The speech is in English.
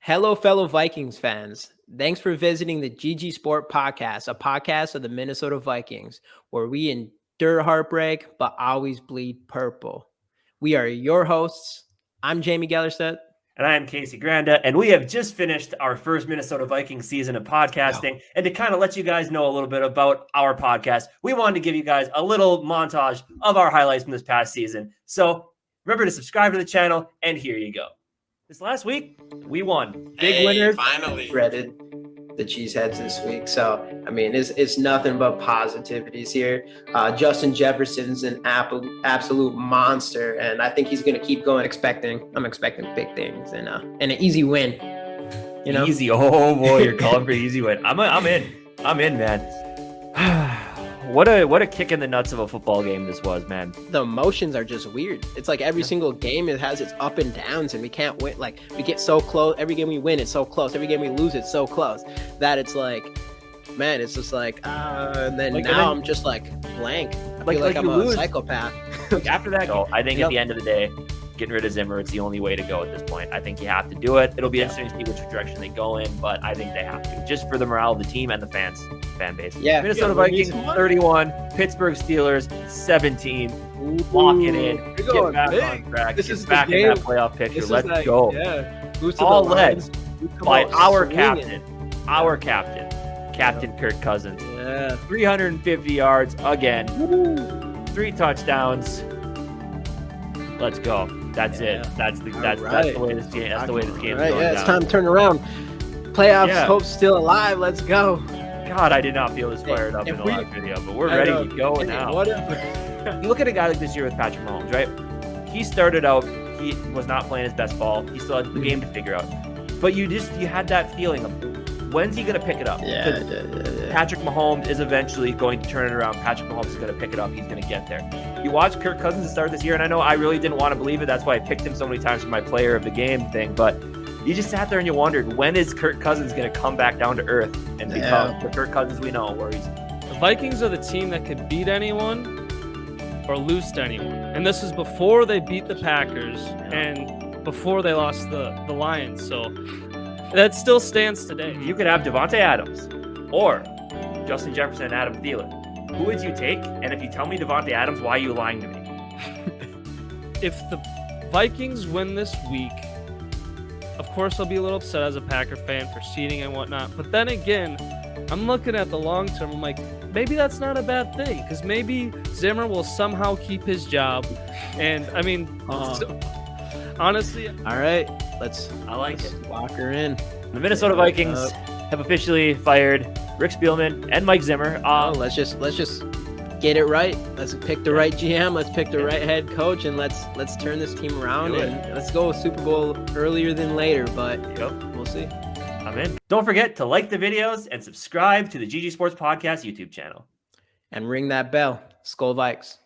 Hello, fellow Vikings fans. Thanks for visiting the GG Sport Podcast, a podcast of the Minnesota Vikings, where we endure heartbreak but always bleed purple. We are your hosts. I'm Jamie Gellerstedt. And I am Casey Granda, and we have just finished our first Minnesota Viking season of podcasting. Yeah. And to kind of let you guys know a little bit about our podcast, we wanted to give you guys a little montage of our highlights from this past season. So remember to subscribe to the channel, and here you go. This last week, we won. Big winners. Finally. Redded the Cheeseheads this week. So, I mean, it's nothing but positivities here. Justin Jefferson's an absolute monster, and I think he's going to keep going. I'm expecting big things and an easy win. You know? Easy. Oh, boy, you're calling for easy win. I'm in, man. What a kick in the nuts of a football game this was, man. The emotions are just weird. It's like every single game, it has its up and downs, and we can't win. Like, we get so close. Every game we win, it's so close. Every game we lose, it's so close that it's like, man, it's just like, and then I'm just like blank. I feel like I'm a psychopath. After that, I think at the end of the day, getting rid of Zimmer, it's the only way to go at this point. I think you have to do it. It'll be interesting to see which direction they go in, but I think they have to, just for the morale of the team and the fan base. Yeah. Minnesota Vikings 31, Pittsburgh Steelers 17. Lock it in. Get back on track. Get back in that playoff picture. Let's go. Yeah. All led by our captain. Captain Kirk Cousins. Yeah. 350 yards again. 3 touchdowns. Let's go. That's it. That's the way this game. That's the way this game is going. Yeah, it's time to turn around. Playoffs, hope still alive. Let's go. God, I did not feel this fired up in the last video, but we're ready to go now. Look at a guy like this year with Patrick Mahomes, right? He started out, he was not playing his best ball. He still had the game to figure out. But you had that feeling of, when's he going to pick it up? Yeah. Patrick Mahomes is eventually going to turn it around. Patrick Mahomes is going to pick it up. He's going to get there. You watch Kirk Cousins start this year, and I know I really didn't want to believe it. That's why I picked him so many times for my player of the game thing. But you just sat there and you wondered, when is Kirk Cousins going to come back down to earth and become the Kirk Cousins we know? Where the Vikings are the team that could beat anyone or lose to anyone. And this is before they beat the Packers and before they lost the Lions. So that still stands today. You could have Devontae Adams or Justin Jefferson and Adam Thielen. Who would you take? And if you tell me Devontae Adams, why are you lying to me? If the Vikings win this week, of course I'll be a little upset as a Packer fan for seeding and whatnot. But then again, I'm looking at the long term. I'm like, maybe that's not a bad thing, because maybe Zimmer will somehow keep his job. And I mean, honestly, all right, let's lock her in. The Minnesota Vikings have officially fired Rick Spielman and Mike Zimmer. Let's just get it right. Let's pick the right GM. Let's pick the right head coach, and let's turn this team around and let's go Super Bowl earlier than later. But we'll see. I'm in. Don't forget to like the videos and subscribe to the GG Sports Podcast YouTube channel. And ring that bell. Skol Vikes.